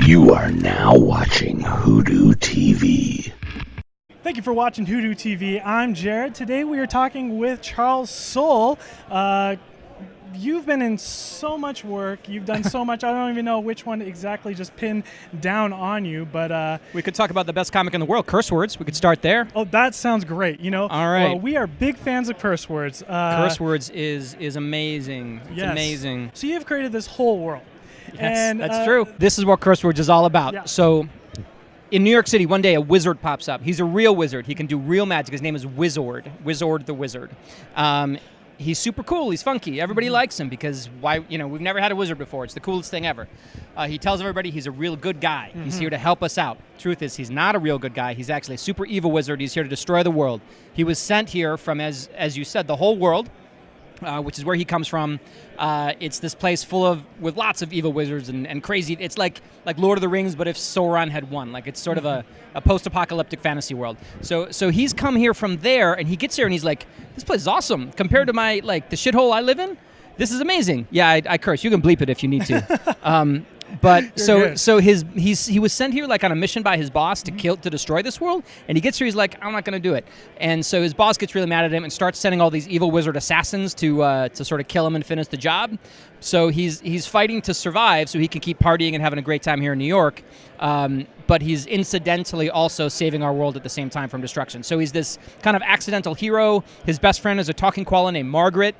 You are now watching WhoDooTV. Thank you for watching WhoDooTV. I'm Jared. Today we are talking with Charles Soule. You've been in so much work. You've done so much. I don't even know which one exactly just pinned down on you, but we could talk about the best comic in the world, curse words. We could start there. Oh, that sounds great. You know, all right. Well, we are big fans of curse words. Curse words is amazing. It's amazing. So you've created this whole world. Yes, and, that's true. This is what curse words is all about. Yeah. So in New York City, one day a wizard pops up. He's a real wizard. He can do real magic. His name is Wizard the Wizard. He's super cool. He's funky. Everybody likes him because we've never had a wizard before. It's the coolest thing ever. He tells everybody he's a real good guy. He's here to help us out. Truth is, he's not a real good guy. He's actually a super evil wizard. He's here to destroy the world. He was sent here from, as you said, the whole world, which is where he comes from. It's this place with lots of evil wizards and crazy. It's like Lord of the Rings, but if Sauron had won. Like it's sort of a post-apocalyptic fantasy world. So he's come here from there, and he gets here and he's like, this place is awesome compared to my the shithole I live in. This is amazing. Yeah, I curse. You can bleep it if you need to. But he was sent here on a mission by his boss to destroy this world, and he gets here. He's like, I'm not going to do it, and so his boss gets really mad at him and starts sending all these evil wizard assassins to sort of kill him and finish the job. So he's fighting to survive so he can keep partying and having a great time here in New York. But he's incidentally also saving our world at the same time from destruction. So he's this kind of accidental hero. His best friend is a talking koala named Margaret,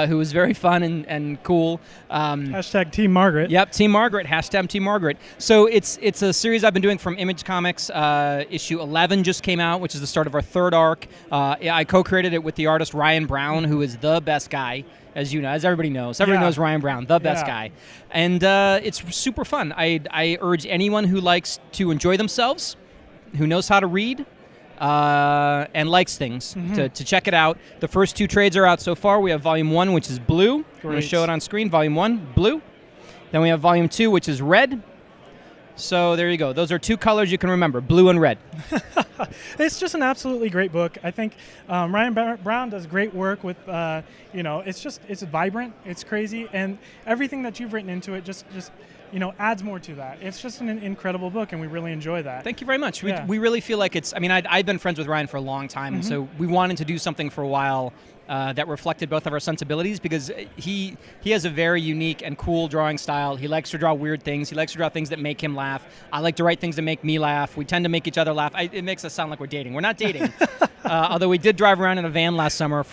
who is very fun and cool. Hashtag Team Margaret. Yep, Team Margaret. Hashtag Team Margaret. So it's a series I've been doing from Image Comics. Issue 11 just came out, which is the start of our third arc. I co-created it with the artist Ryan Brown, who is the best guy. As you know, as everybody knows. Everybody knows Ryan Brown, the best guy. And it's super fun. I urge anyone who likes to enjoy themselves, who knows how to read, and likes things, to check it out. The first 2 trades are out so far. We have Volume 1, which is blue. I'm going to show it on screen. Volume 1, blue. Then we have Volume 2, which is red. So there you go. Those are 2 colors you can remember, blue and red. It's just an absolutely great book. I think Ryan Brown does great work with, it's vibrant, it's crazy, and everything that you've written into it just adds more to that. It's just an incredible book, and we really enjoy that. Thank you very much. We really feel like I've been friends with Ryan for a long time, and so we wanted to do something for a while that reflected both of our sensibilities, because he has a very unique and cool drawing style. He likes to draw weird things. He likes to draw things that make him laugh. I like to write things that make me laugh. We tend to make each other laugh. It makes us sound like we're dating. We're not dating. Although we did drive around in a van last summer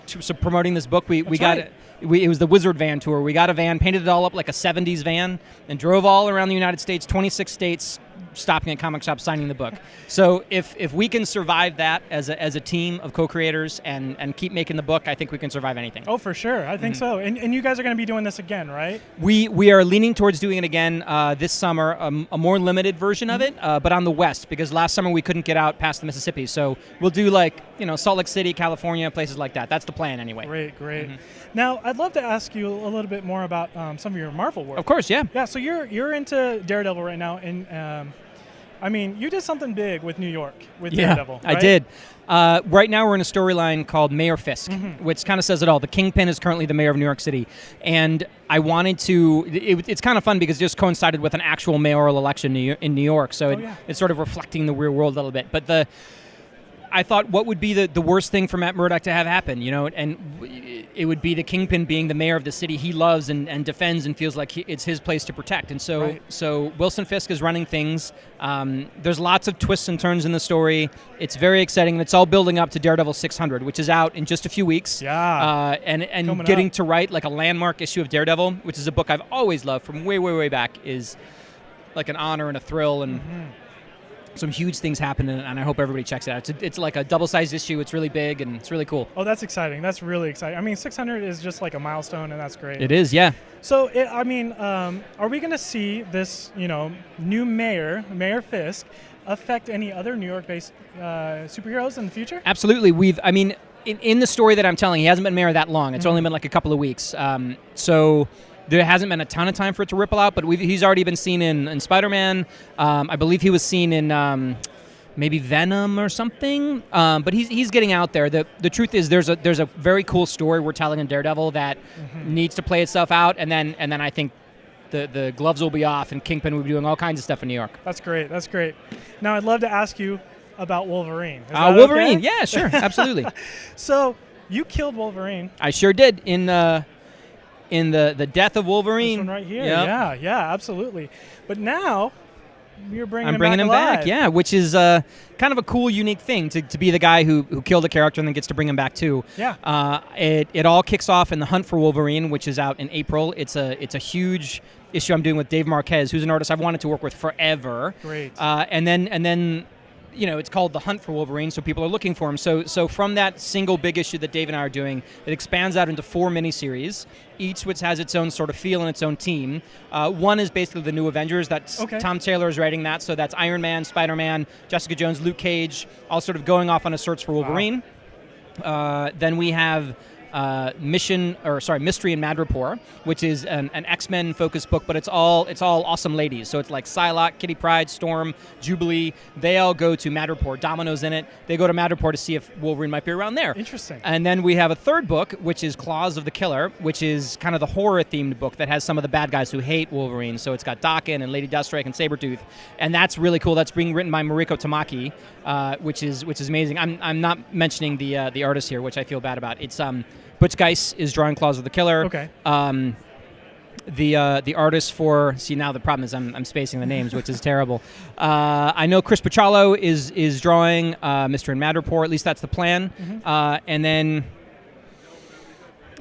promoting this book. We got it. It was the Wizard Van Tour. We got a van, painted it all up like a 70s van, and drove all around the United States, 26 states, stopping at comic shops, signing the book. So if we can survive that as a team of co-creators and keep making the book, I think we can survive anything. Oh, for sure. I think so. And you guys are going to be doing this again, right? We are leaning towards doing it again this summer, a more limited version of it, but on the West, because last summer we couldn't get out past the Mississippi. So we'll do Salt Lake City, California, places like that. That's the plan anyway. Great. Now, I'd love to ask you a little bit more about some of your Marvel work. Of course, yeah. Yeah, so you're into Daredevil right now, and you did something big with New York with Daredevil, right? I did. Right now we're in a storyline called Mayor Fisk, which kind of says it all. The Kingpin is currently the mayor of New York City, and I wanted to. It's kind of fun because it just coincided with an actual mayoral election in New York, so it's sort of reflecting the real world a little bit. But I thought, what would be the worst thing for Matt Murdock to have happen, and it would be the Kingpin being the mayor of the city he loves and defends and feels like it's his place to protect. And so Wilson Fisk is running things. There's lots of twists and turns in the story. It's very exciting, and it's all building up to Daredevil 600, which is out in just a few weeks. Yeah. And getting to write a landmark issue of Daredevil, which is a book I've always loved from way, way, way back, is like an honor and a thrill, and some huge things happen in it, and I hope everybody checks it out. It's like a double-sized issue. It's really big, and it's really cool. Oh, that's exciting. That's really exciting. 600 is just like a milestone, and that's great. It is, yeah. So, are we going to see this, new Mayor Fisk, affect any other New York-based superheroes in the future? Absolutely. In the story that I'm telling, he hasn't been mayor that long. It's only been a couple of weeks. So there hasn't been a ton of time for it to ripple out, but he's already been seen in Spider-Man. I believe he was seen in maybe Venom or something. But he's getting out there. The truth is, there's a very cool story we're telling in Daredevil that needs to play itself out, and then I think the gloves will be off, and Kingpin will be doing all kinds of stuff in New York. That's great. That's great. Now, I'd love to ask you about Wolverine. Is that Wolverine, okay? yeah, sure, absolutely. So you killed Wolverine. I sure did in the Death of Wolverine. This one right here. Yep. Yeah, absolutely. But now you're bringing I'm bringing him back, alive. yeah, which is kind of a cool, unique thing to be the guy who killed a character and then gets to bring him back too. Yeah. It all kicks off in The Hunt for Wolverine, which is out in April. It's a huge issue I'm doing with Dave Marquez, who's an artist I've wanted to work with forever. Great. And then it's called The Hunt for Wolverine, so people are looking for him. So from that single big issue that Dave and I are doing, it expands out into 4 miniseries, each which has its own sort of feel and its own team. One is basically the New Avengers. That's Tom Taylor is writing that, so that's Iron Man, Spider-Man, Jessica Jones, Luke Cage, all sort of going off on a search for Wolverine. Wow. Then we have Mystery in Madripoor, which is an X-Men focused book, but it's all awesome ladies. So it's like Psylocke, Kitty Pryde, Storm, Jubilee. They all go to Madripoor. Domino's in it. They go to Madripoor to see if Wolverine might be around there. Interesting. And then we have a third book, which is Claws of the Killer, which is kind of the horror-themed book that has some of the bad guys who hate Wolverine. So it's got Daken and Lady Deathstrike and Sabretooth, and that's really cool. That's being written by Mariko Tamaki, which is amazing. I'm not mentioning the artist here, which I feel bad about. It's Butch Geis is drawing Claws of the Killer. Okay. The artist for now the problem is I'm spacing the names, which is terrible. I know Chris Pachalo is drawing Mr. in Madripoor. At least that's the plan. Mm-hmm. And then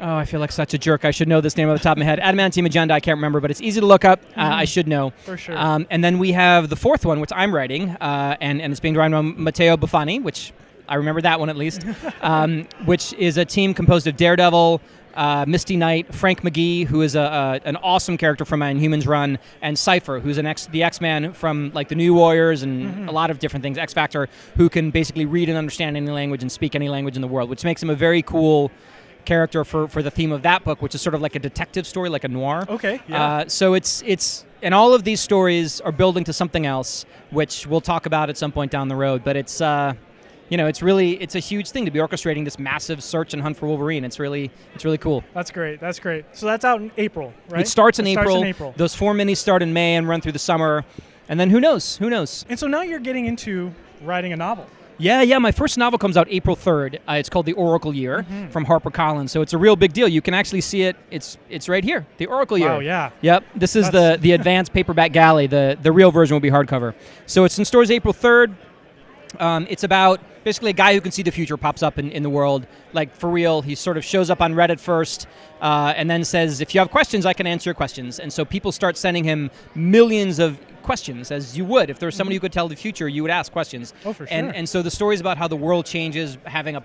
I feel like such a jerk. I should know this name off the top of my head. Adamantium Agenda. I can't remember, but it's easy to look up. I should know for sure. And then we have the fourth one, which I'm writing, and it's being drawn by Matteo Buffani, which I remember that one at least, which is a team composed of Daredevil, Misty Knight, Frank McGee, who is an awesome character from my Inhumans run, and Cypher, who's the X-Man from like the New Warriors and a lot of different things, X-Factor, who can basically read and understand any language and speak any language in the world, which makes him a very cool character for the theme of that book, which is sort of like a detective story, like a noir. Okay, yeah. So it's and all of these stories are building to something else, which we'll talk about at some point down the road, but it's it's a huge thing to be orchestrating this massive search and hunt for Wolverine. It's really cool. That's great. That's great. So that's out in April, right? It starts in April. Those 4 minis start in May and run through the summer, and then who knows? And so now you're getting into writing a novel. Yeah. My first novel comes out April 3rd. It's called The Oracle Year from HarperCollins. So it's a real big deal. You can actually see it. It's right here. The Oracle Year. Wow, yeah. Yep. This is the advanced paperback galley. The real version will be hardcover. So it's in stores April 3rd. It's about basically a guy who can see the future pops up in the world, like for real. He sort of shows up on Reddit first and then says, if you have questions, I can answer your questions. And so people start sending him millions of questions, as you would. If there was somebody who could tell the future, you would ask questions. Oh, for sure. And so the story is about how the world changes, having a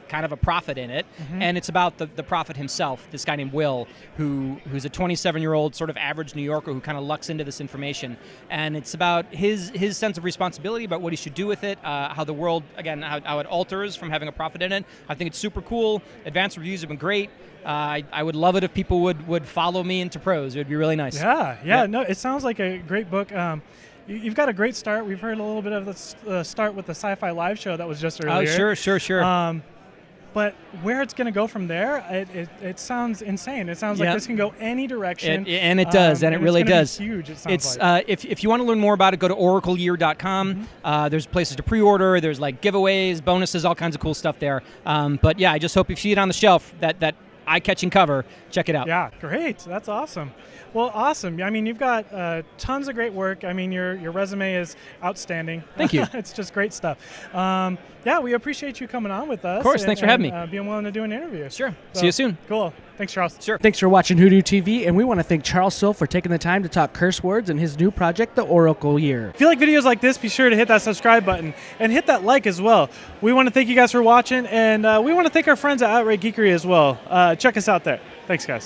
kind of a prophet in it. And it's about the prophet himself, this guy named Will, who's a 27-year-old sort of average New Yorker who kind of lucks into this information. And it's about his sense of responsibility, about what he should do with it, how the world, again, how it alters from having a prophet in it. I think it's super cool. Advanced reviews have been great. I would love it if people would follow me into prose. It would be really nice. Yeah. No, it sounds like a great book. You've got a great start. We've heard a little bit of the start with the Sci-Fi Live show that was just earlier. Oh, sure. But where it's going to go from there, it sounds insane. It sounds like this can go any direction. And it does, and it really does. It's huge, it sounds like. If you want to learn more about it, go to oracleyear.com. There's places to pre-order. There's like giveaways, bonuses, all kinds of cool stuff there. But yeah, I just hope you see it on the shelf, that eye-catching cover. Check it out. Yeah, great. That's awesome. Well, awesome. I mean, you've got tons of great work. I mean, your resume is outstanding. Thank you. It's just great stuff. Yeah, we appreciate you coming on with us. Of course. Thanks for having me. Being willing to do an interview. Sure. See you soon. Cool. Thanks, Charles. Sure. Thanks for watching WhoDooTV, and we want to thank Charles Soule for taking the time to talk curse words in his new project, The Oracle Year. If you like videos like this, be sure to hit that subscribe button and hit that like as well. We want to thank you guys for watching, and we want to thank our friends at Outright Geekery as well. Check us out there. Thanks, guys.